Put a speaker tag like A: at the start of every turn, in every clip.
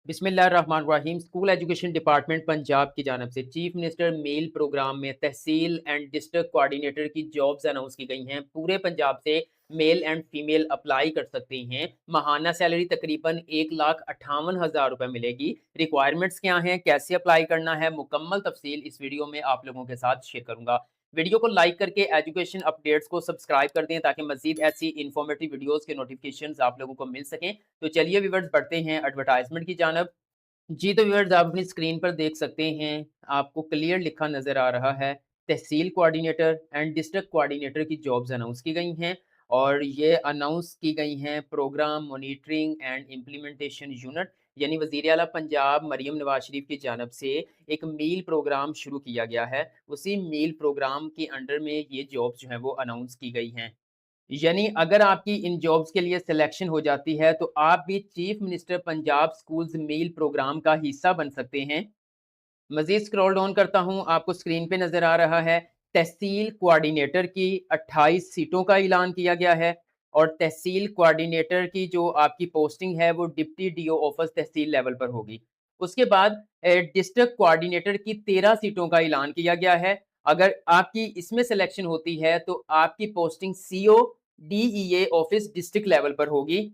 A: बिस्मिल्लाहिर्रहमानिर्रहीम। School education department Punjab की जानब से चीफ मिनिस्टर मेल प्रोग्राम में तहसील एंड डिस्ट्रिक्ट कोऑर्डिनेटर की जॉब्स अनाउंस की गई हैं। पूरे पंजाब से मेल एंड फीमेल अप्लाई कर सकते हैं। माहाना सैलरी तकरीबन 1,58,000 रुपये मिलेगी। रिक्वायरमेंट्स क्या हैं, कैसे अप्लाई करना है, मुकम्मल तफसील इस वीडियो में आप लोगों के साथ शेयर करूंगा। वीडियो को लाइक करके एजुकेशन अपडेट्स को सब्सक्राइब कर दें ताकि मजीद ऐसी इन्फॉर्मेटिव वीडियोस के नोटिफिकेशंस आप लोगों को मिल सकें। तो चलिए व्यूअर्स बढ़ते हैं एडवर्टाइजमेंट की जानब। जी, तो व्यूअर्स आप अपनी स्क्रीन पर देख सकते हैं, आपको क्लियर लिखा नज़र आ रहा है, tehsil coordinator and district coordinator की जॉब्स अनाउंस की गई हैं और ये अनाउंस की गई हैं program monitoring and implementation unit यानी वज़ीर आला पंजाब मरियम नवाज शरीफ की जानब से एक मील प्रोग्राम शुरू किया गया है। उसी मील प्रोग्राम के अंडर में ये जॉब्स जो हैं वो अनाउंस की गई हैं। यानी अगर आपकी इन जॉब्स के लिए सिलेक्शन हो जाती है तो आप भी चीफ मिनिस्टर पंजाब स्कूल्स मील प्रोग्राम का हिस्सा बन सकते हैं। मजीद स्क्रॉल डाउन करता हूं, आपको स्क्रीन पे नजर आ रहा है तहसील कोऑर्डिनेटर की 28 सीटों का ऐलान किया गया है और तहसील कोऑर्डिनेटर की जो आपकी पोस्टिंग है वो deputy DO office tehsil level पर होगी। उसके बाद डिस्ट्रिक्ट कोऑर्डिनेटर की 13 सीटों का ऐलान किया गया है। अगर आपकी इसमें सिलेक्शन होती है तो आपकी posting CO DEA office district level पर होगी।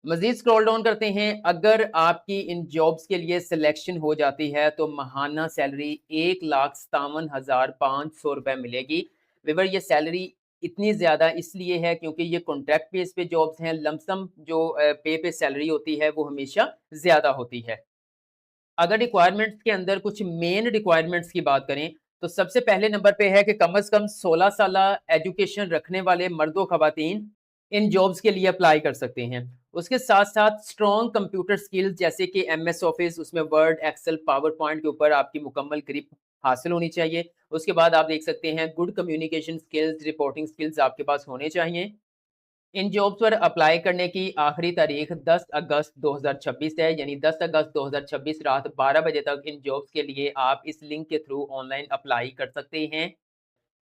A: मजीद स्क्रॉल डाउन करते हैं, अगर आपकी इन जॉब्स के लिए सिलेक्शन हो जाती है तो महाना सैलरी 1,57,500 रुपये मिलेगी। विवर ये सैलरी इतनी ज़्यादा इसलिए है क्योंकि ये कॉन्ट्रैक्ट बेस पे जॉब्स हैं। लमसम जो पे सैलरी होती है वो हमेशा ज़्यादा होती है। अगर रिक्वायरमेंट्स के अंदर कुछ मेन रिक्वायरमेंट्स की बात करें तो सबसे पहले नंबर पे है कि कम से कम 16 साल एजुकेशन रखने वाले मर्दों खवातीन इन जॉब्स के लिए अप्लाई कर सकते हैं। उसके साथ साथ स्ट्रॉन्ग कंप्यूटर स्किल्स जैसे कि एमएस ऑफिस, उसमें वर्ड, एक्सेल, पावर पॉइंट के ऊपर आपकी मुकम्मल ग्रिप हासिल होनी चाहिए। उसके बाद आप देख सकते हैं good communication skills, reporting skills आपके पास होने चाहिए। इन जॉब्स पर अप्लाई करने की आखिरी तारीख 10 अगस्त 2026 है, यानी 10 अगस्त 2026 रात 12 बजे तक इन जॉब्स के लिए आप इस लिंक के थ्रू ऑनलाइन अप्लाई कर सकते हैं।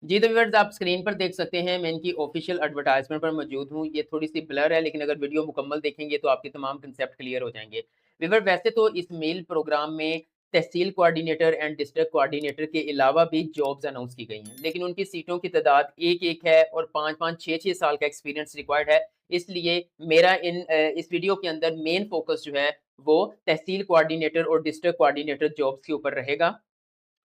A: जी, तो व्यूअर्स आप स्क्रीन पर देख सकते हैं, मैं इनकी ऑफिशियल एडवर्टाइजमेंट पर मौजूद हूँ। ये थोड़ी-सी ब्लर है लेकिन अगर वीडियो मुकम्मल देखेंगे तो आपके तमाम कांसेप्ट क्लियर हो जाएँगे। व्यूअर वैसे तो इस मेल प्रोग्राम में तहसील कोऑर्डिनेटर एंड डिस्ट्रिक्ट कोऑर्डिनेटर के अलावा भी जॉब्स अनाउंस की गई हैं, लेकिन उनकी सीटों की तादाद 1-1 है और 5-5, 6-6 साल का एक्सपीरियंस रिक्वायर्ड है। इसलिए मेरा इस वीडियो के अंदर मेन फोकस जो है वो तहसील कोऑर्डिनेटर और डिस्ट्रिक्ट कोऑर्डिनेटर जॉब्स के ऊपर रहेगा।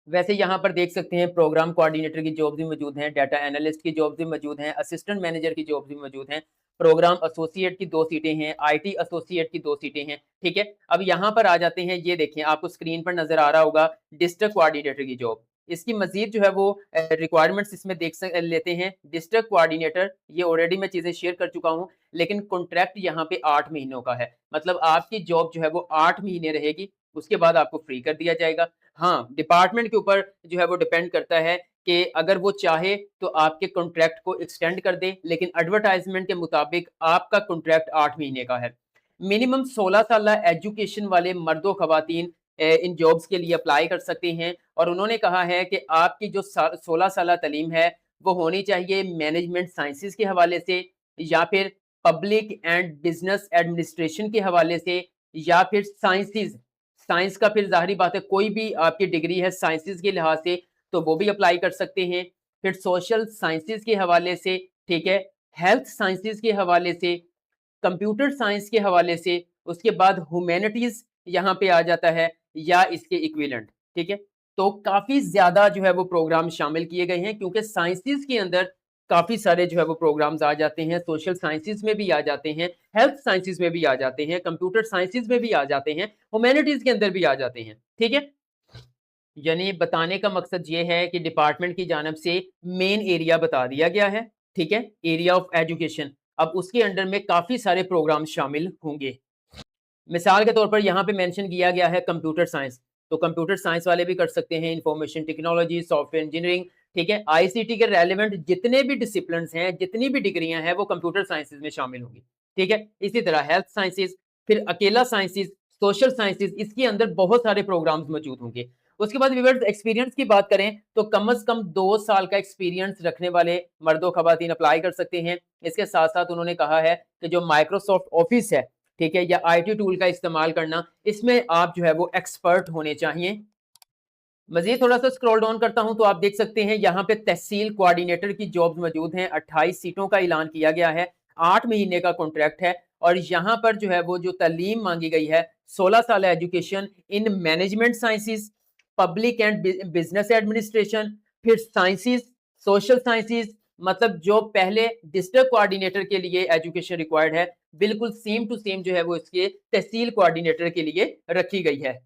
A: वैसे यहाँ पर देख सकते हैं प्रोग्राम कोऑर्डिनेटर की जॉब्स भी मौजूद हैं, डाटा एनालिस्ट की जॉब्स भी मौजूद हैं, असिस्टेंट मैनेजर की जॉब्स भी मौजूद हैं, प्रोग्राम एसोसिएट की 2 सीटें हैं, आईटी एसोसिएट की 2 सीटें हैं, ठीक है। अब यहाँ पर आ जाते हैं, ये देखिए आपको स्क्रीन पर नज़र आ रहा होगा डिस्ट्रिक्ट कोऑर्डिनेटर की जॉब। इसकी मज़ीद जो है वो रिक्वायरमेंट्स इसमें लेते हैं। डिस्ट्रिक्ट कोऑर्डिनेटर ये ऑलरेडी मैं चीज़ें शेयर कर चुका हूँ, लेकिन कॉन्ट्रैक्ट यहाँ पे 8 महीनों का है। मतलब आपकी जॉब जो है वो 8 महीने रहेगी, उसके बाद आपको फ्री कर दिया जाएगा। हाँ, डिपार्टमेंट के ऊपर जो है वो डिपेंड करता है कि अगर वो चाहे तो आपके कॉन्ट्रैक्ट को एक्सटेंड कर दे, लेकिन एडवर्टाइजमेंट के मुताबिक आपका कॉन्ट्रैक्ट 8 महीने का है। मिनिमम 16 साल एजुकेशन वाले मर्दो खवातीन इन जॉब्स के लिए अप्लाई कर सकते हैं और उन्होंने कहा है कि आपकी जो 16 साल तालीम है वो होनी चाहिए मैनेजमेंट साइंसेज के हवाले से या फिर पब्लिक एंड बिजनेस एडमिनिस्ट्रेशन के हवाले से या फिर साइंसेज। साइंस का फिर ज़ाहिर-सी बात है कोई भी आपकी डिग्री है साइंसेज़ के लिहाज से तो वो भी अप्लाई कर सकते हैं। फिर सोशल साइंसेज़ के हवाले से, ठीक है, हेल्थ साइंसेज़ के हवाले से, कंप्यूटर साइंस के हवाले से, उसके बाद ह्यूमैनिटीज़ यहाँ पे आ जाता है या इसके इक्विवेलेंट, ठीक है। तो काफ़ी ज़्यादा जो है वो प्रोग्राम शामिल किए गए हैं क्योंकि साइंसेज़ के अंदर काफ़ी सारे जो है वो प्रोग्राम्स आ जाते हैं, सोशल साइंसेज़ में भी आ जाते हैं, हेल्थ साइंसेज़ में भी आ जाते हैं, कंप्यूटर साइंसेज़ में भी आ जाते हैं, ह्यूमैनिटीज़ के अंदर भी आ जाते हैं, ठीक है। यानी बताने का मकसद ये है कि डिपार्टमेंट की जानब से मेन एरिया बता दिया गया है, ठीक है, एरिया ऑफ एजुकेशन। अब उसके अंडर में काफ़ी सारे प्रोग्राम शामिल होंगे। मिसाल के तौर पर यहाँ पे मेंशन किया गया है कंप्यूटर साइंस, तो कंप्यूटर साइंस वाले भी कर सकते हैं, इंफॉर्मेशन टेक्नोलॉजी, सॉफ्टवेयर इंजीनियरिंग, ठीक है। आईसीटी के रेलेवेंट जितने भी डिसिप्लिन्स हैं, जितनी भी डिग्रियां हैं वो कंप्यूटर साइंसेज में शामिल होंगी, ठीक है। इसी तरह हेल्थ साइंसेज, फिर अकेला साइंसेज, सोशल साइंसेज, इसके अंदर बहुत सारे प्रोग्राम्स मौजूद होंगे। उसके बाद व्यूअर्स एक्सपीरियंस की बात करें तो कम से कम 2 साल का एक्सपीरियंस रखने वाले मर्दो खवातीन अप्लाई कर सकते हैं। इसके साथ साथ उन्होंने कहा है कि जो माइक्रोसॉफ्ट ऑफिस है ठीक है, या आईटी टूल का इस्तेमाल करना, इसमें आप जो है वो एक्सपर्ट होने चाहिए। मजीद थोड़ा सा स्क्रॉल डाउन करता हूं तो आप देख सकते हैं यहाँ पे तहसील कोऑर्डिनेटर की जॉब्स मौजूद हैं। 28 सीटों का ऐलान किया गया है, 8 महीने का कॉन्ट्रैक्ट है और यहाँ पर जो है वो जो तालीम मांगी गई है 16 साल education in management sciences, public and business administration, फिर साइंसेज, सोशल साइंसेज, मतलब जो पहले डिस्ट्रिक्ट कोऑर्डिनेटर के लिए एजुकेशन रिक्वायर्ड है बिल्कुल सेम टू सेम जो है वो इसके तहसील कोऑर्डिनेटर के लिए रखी गई है।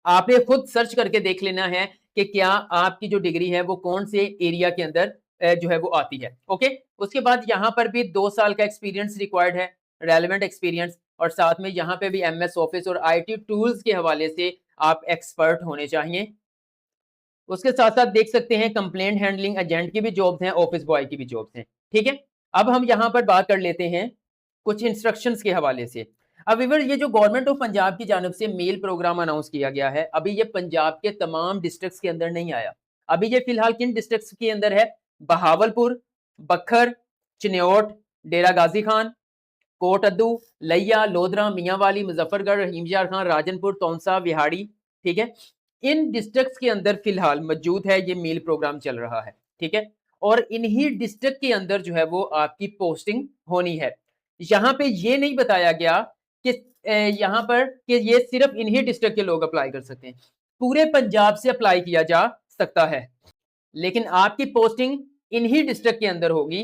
A: आपने खुद सर्च करके देख लेना है कि क्या आपकी जो डिग्री है वो कौन से एरिया के अंदर जो है वो आती है। ओके, उसके बाद यहाँ पर भी 2 साल का एक्सपीरियंस रिक्वायर्ड है, रेलेवेंट एक्सपीरियंस, और साथ में यहाँ पे भी एमएस ऑफिस और आईटी टूल्स के हवाले से आप एक्सपर्ट होने चाहिए। उसके साथ साथ देख सकते हैं कंप्लेंट हैंडलिंग एजेंट की भी जॉब्स हैं, ऑफिस बॉय की भी जॉब्स हैं। ठीक है, अब हम यहाँ पर बात कर लेते हैं कुछ इंस्ट्रक्शंस के हवाले से। अब व्यूअर, ये जो गवर्नमेंट ऑफ पंजाब की जानब से मेल प्रोग्राम अनाउंस किया गया है, अभी ये पंजाब के तमाम डिस्ट्रिक्ट्स के अंदर नहीं आया। अभी ये फिलहाल किन डिस्ट्रिक्ट्स के अंदर है? बहावलपुर, बखर, चिन्योट, डेरा गाजी खान, कोट अद्दू, लैया, लोधरा, मियांवाली, मुजफ्फरगढ़, रहीमयार खान, राजनपुर, तौंसा, विहाड़ी। ठीक है, इन डिस्ट्रिक्ट्स के अंदर फिलहाल मौजूद है, ये मील प्रोग्राम चल रहा है। ठीक है, और इन्हीं डिस्ट्रिक्ट के अंदर जो है वो आपकी पोस्टिंग होनी है। यहाँ पे ये नहीं बताया गया कि यहाँ पर कि ये सिर्फ इन्हीं डिस्ट्रिक्ट के लोग अप्लाई कर सकते हैं, पूरे पंजाब से अप्लाई किया जा सकता है, लेकिन आपकी पोस्टिंग इन्हीं डिस्ट्रिक्ट के अंदर होगी।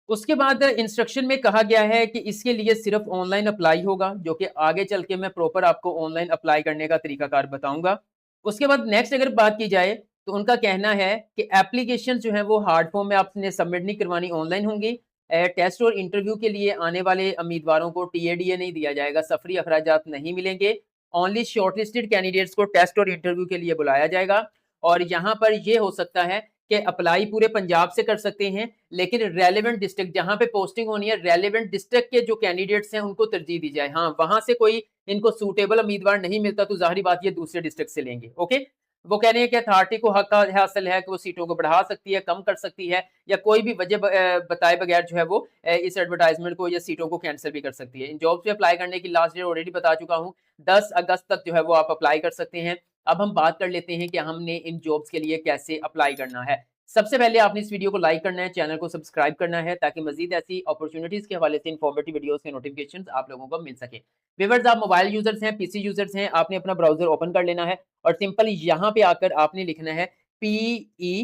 A: उसके बाद इंस्ट्रक्शन में कहा गया है कि इसके लिए सिर्फ ऑनलाइन अप्लाई होगा, जो कि आगे चल के मैं प्रॉपर आपको ऑनलाइन अप्लाई करने का तरीकाकार बताऊंगा। उसके बाद नेक्स्ट अगर बात की जाए तो उनका कहना है कि एप्लीकेशन जो है वो हार्ड फॉर्म में आपने सबमिट नहीं करवानी, ऑनलाइन होंगी। टेस्ट और इंटरव्यू के लिए आने वाले उम्मीदवारों को टीएडीए नहीं दिया जाएगा, सफरी अखराजात नहीं मिलेंगे। ओनली शॉर्टलिस्टेड कैंडिडेट्स को टेस्ट और इंटरव्यू के लिए बुलाया जाएगा। और यहाँ पर यह हो सकता है कि अप्लाई पूरे पंजाब से कर सकते हैं, लेकिन रेलेवेंट डिस्ट्रिक्ट जहां पे पोस्टिंग होनी है, रेलेवेंट डिस्ट्रिक्ट के जो कैंडिडेट्स हैं उनको तरजीह दी जाए। हाँ, वहां से कोई इनको सूटेबल उम्मीदवार नहीं मिलता तो जाहिर बात ये दूसरे डिस्ट्रिक्ट से लेंगे। ओके, वो कह रहे हैं कि अथॉरिटी को हक हासिल है कि वो सीटों को बढ़ा सकती है, कम कर सकती है, या कोई भी वजह बताए बगैर जो है वो इस एडवर्टाइजमेंट को या सीटों को कैंसिल भी कर सकती है। इन जॉब्स पे अप्लाई करने की लास्ट डेट ऑलरेडी बता चुका हूँ, 10 अगस्त तक जो है वो आप अप्लाई कर सकते हैं। अब हम बात कर लेते हैं कि हमने इन जॉब्स के लिए कैसे अप्लाई करना है। सबसे पहले आपने इस वीडियो को लाइक करना है, चैनल को सब्सक्राइब करना है, ताकि मजीद ऐसी अपॉर्चुनिटीज के हवाले से इन्फॉर्मेटिव वीडियोस के नोटिफिकेशंस आप लोगों को मिल सके। व्यूअर्स, आप मोबाइल यूजर्स हैं, पीसी यूजर्स हैं, आपने अपना ब्राउजर ओपन कर लेना है और सिंपल यहाँ पे आकर आपने लिखना है PESRP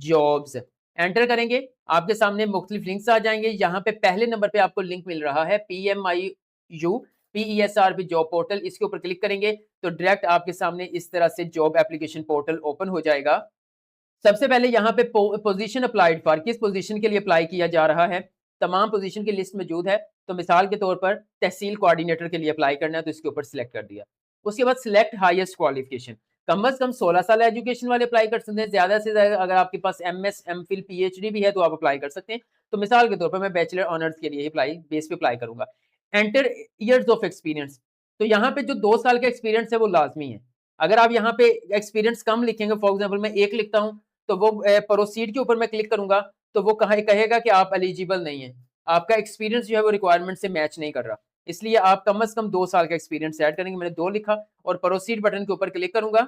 A: जॉब्स, एंटर करेंगे, आपके सामने मुख्तलिफ लिंक्स आ जाएंगे। यहाँ पे पहले नंबर पे आपको लिंक मिल रहा है PMIU PESRP जॉब पोर्टल, इसके ऊपर क्लिक करेंगे तो डायरेक्ट आपके सामने इस तरह से जॉब एप्लीकेशन पोर्टल ओपन हो जाएगा। सबसे पहले यहाँ पे पोजीशन अप्लाइड फॉर, किस पोजीशन के लिए अप्लाई किया जा रहा है, तमाम पोजीशन की लिस्ट मौजूद है। तो मिसाल के तौर पर तहसील कोऑर्डिनेटर के लिए अप्लाई करना है तो इसके ऊपर सिलेक्ट कर दिया। उसके बाद सिलेक्ट हाईएस्ट क्वालिफिकेशन, कम अज कम 16 साल एजुकेशन वाले अप्लाई कर सकते हैं, ज्यादा से ज्यादा अगर आपके पास एमएस एमफिल पीएचडी भी है तो आप अप्लाई कर सकते हैं। तो मिसाल के तौर पर मैं बैचलर ऑनर्स के लिए अप्लाई बेस पे अप्लाई करूंगा। एंटर ईयर्स ऑफ एक्सपीरियंस, तो यहाँ पे जो 2 साल का एक्सपीरियंस है वो लाजमी है। अगर आप यहाँ पे एक्सपीरियंस कम लिखेंगे, फॉर एग्जाम्पल मैं 1 लिखता हूँ, तो वो प्रोसीड के ऊपर मैं क्लिक करूंगा तो वो कहेगा कि आप एलिजिबल नहीं है, आपका एक्सपीरियंस जो है वो रिक्वायरमेंट से मैच नहीं कर रहा, इसलिए आप कम से कम 2 साल का एक्सपीरियंस ऐड करेंगे। मैंने 2 लिखा और प्रोसीड बटन के ऊपर क्लिक करूंगा।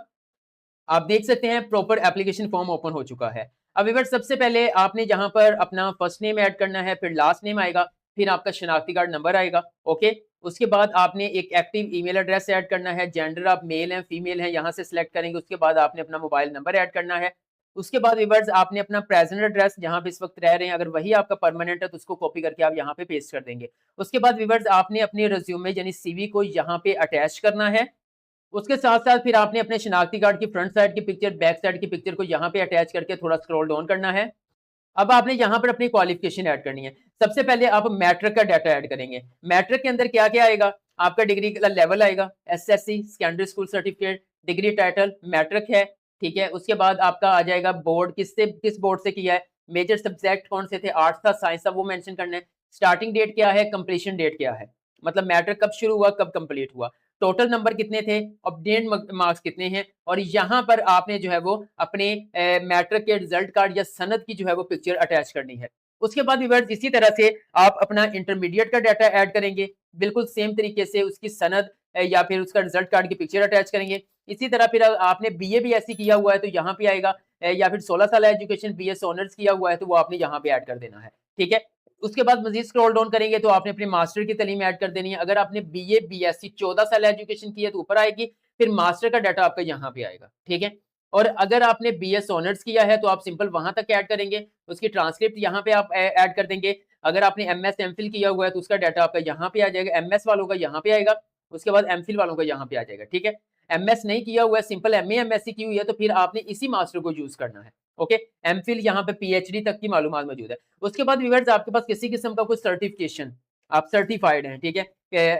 A: आप देख सकते हैं प्रॉपर एप्लीकेशन फॉर्म ओपन हो चुका है। अब व्यूअर्स, सबसे पहले आपने यहाँ पर अपना फर्स्ट नेम ऐड करना है, फिर लास्ट नेम आएगा, फिर आपका शनाख्ती कार्ड नंबर आएगा। ओके, उसके बाद आपने एक एक्टिव ईमेल एड्रेस ऐड करना है, जेंडर आप मेल हैं फीमेल हैं यहाँ से सिलेक्ट करेंगे। उसके बाद आपने अपना मोबाइल नंबर ऐड करना है। उसके बाद व्यूअर्स, आपने अपना प्रेजेंट एड्रेस जहाँ पे इस वक्त रह रहे हैं, अगर वही आपका परमानेंट है तो उसको कॉपी करके आप यहाँ पे पेस्ट कर देंगे। उसके बाद व्यूअर्स, आपने अपने रिज्यूमे यानी सीवी को यहाँ पे अटैच करना है। उसके साथ साथ फिर आपने अपने शनाख्ती कार्ड की फ्रंट साइड की पिक्चर, बैक साइड की पिक्चर को यहाँ पे अटैच करके थोड़ा स्क्रॉल डाउन करना है। अब आपने यहाँ पर अपनी क्वालिफिकेशन ऐड करनी है। सबसे पहले आप मैट्रिक का डाटा ऐड करेंगे। मैट्रिक के अंदर क्या क्या आएगा, आपका डिग्री का लेवल आएगा, SSC secondary school certificate, degree title, matric है। ठीक है, उसके बाद आपका आ जाएगा बोर्ड, किस बोर्ड से किया है, मेजर सब्जेक्ट कौन से थे, आर्ट्स था साइंस था, वो मेंशन करना है। स्टार्टिंग डेट क्या है, कंप्लीशन डेट क्या है, मतलब मैट्रिक कब शुरू हुआ कब कंप्लीट हुआ, टोटल नंबर कितने थे, अपडेट मार्क्स कितने हैं। और यहाँ पर आपने जो है वो अपने मैट्रिक के रिजल्ट कार्ड या सनद की जो है वो पिक्चर अटैच करनी है। उसके बाद व्यूअर्स इसी तरह से आप अपना इंटरमीडिएट का डाटा ऐड करेंगे, बिल्कुल सेम तरीके से उसकी सनद या फिर उसका रिजल्ट कार्ड की पिक्चर अटैच करेंगे। इसी तरह फिर आपने बीए भी ऐसे किया हुआ है तो यहाँ पे आएगा, या फिर 16 साल एजुकेशन बीएस ऑनर्स किया हुआ है तो वो आपने यहाँ पे ऐड कर देना है, ठीक है? उसके बाद मज़ीद स्क्रॉल डाउन करेंगे तो आपने अपनी मास्टर की तालीम ऐड कर देनी है। अगर आपने बीए, बीएससी 14 साल एजुकेशन की है तो ऊपर आएगी, फिर मास्टर का डाटा आपका यहाँ पे आएगा, ठीक है? और अगर आपने बीएस ऑनर्स किया है तो आप सिंपल वहाँ तक ऐड करेंगे, उसकी ट्रांसक्रिप्ट यहाँ पे आप ऐड कर देंगे। अगर आपने एमएस, एमफिल किया हुआ है तो उसका डाटा आपका यहाँ पे आ जाएगा, एमएस वालों का यहाँ पे आएगा, उसके बाद एमफिल वालों का यहाँ पे आ जाएगा, ठीक है? एमएस नहीं किया हुआ है, सिंपल एमए, एमएससी की हुई है तो फिर आपने इसी मास्टर को यूज़ करना है, ओके? एमफिल यहाँ पे पीएचडी तक की मालूमात मौजूद है। उसके बाद व्यूअर्स आपके पास किसी किस्म का कोई सर्टिफिकेशन, आप सर्टिफाइड हैं, ठीक है?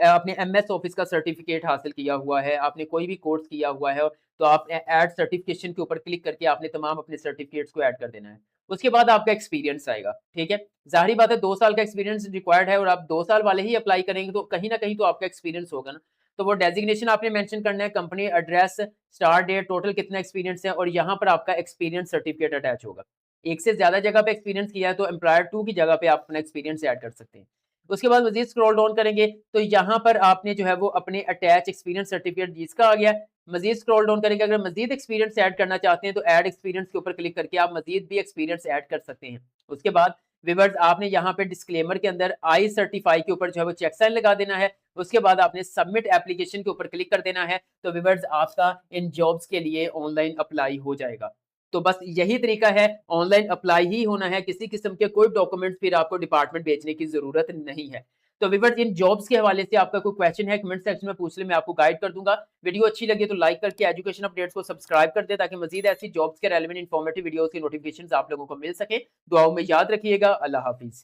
A: आपने एमएस ऑफिस का सर्टिफिकेट हासिल किया हुआ है, आपने कोई भी कोर्स किया हुआ है, तो आप ऐड सर्टिफिकेशन के ऊपर क्लिक करके आपने तमाम अपने सर्टिफिकेट्स को ऐड कर देना है। उसके बाद आपका एक्सपीरियंस आएगा, ठीक है? ज़ाहिर-सी बात है 2 साल का एक्सपीरियंस रिक्वायर्ड है और आप 2 साल वाले ही अप्लाई करेंगे तो कहीं न कहीं तो आपका एक्सपीरियंस होगा ना। तो वो डेज़िग्नेशन आपने मेंशन करना है, company address, start date, total कितना एक्सपीरियंस है और यहाँ पर आपका एक्सपीरियंस सर्टिफिकेट अटैच होगा। एक से ज़्यादा जगह पे एक्सपीरियंस किया है तो एम्प्लॉयर 2 की जगह पे आप अपना एक्सपीरियंस ऐड कर सकते हैं। उसके बाद मज़ीद स्क्रॉल डाउन करेंगे तो यहाँ पर आपने जो है वो अपने अटैच एक्सपीरियंस सर्टिफिकेट जिसका आ गया, मज़ीद स्क्रॉल डाउन करेंगे, अगर मज़ीद एक्सपीरियंस ऐड करना चाहते हैं तो ऐड एक्सपीरियंस के ऊपर क्लिक करके आप मज़ीद भी एक्सपीरियंस ऐड कर सकते हैं। उसके बाद व्यूअर्स आपने यहाँ पे डिस्क्लेमर के अंदर आई सर्टिफाई के ऊपर जो है वो चेक साइन लगा देना है। उसके बाद आपने सबमिट एप्लीकेशन के ऊपर क्लिक कर देना है, तो व्यूअर्स आपका इन जॉब्स के लिए ऑनलाइन अप्लाई हो जाएगा। तो बस यही तरीका है, ऑनलाइन अप्लाई ही होना है, किसी किस्म के कोई डॉक्यूमेंट्स फिर आपको डिपार्टमेंट भेजने की ज़रूरत नहीं है। तो व्यूअर्स इन जॉब्स के हवाले से आपका कोई क्वेश्चन है कमेंट सेक्शन में पूछ लें, मैं आपको गाइड कर दूँगा। वीडियो अच्छी लगी तो लाइक करके एजुकेशन अपडेट्स को सब्सक्राइब कर दें ताकि मज़ीद ऐसी जॉब्स के रेलेवेंट इन्फॉर्मेटिव वीडियोज़ की नोटिफिकेशंस आप लोगों को मिल सके। दुआओं में याद रखिएगा। अल्लाह हाफ़िज़।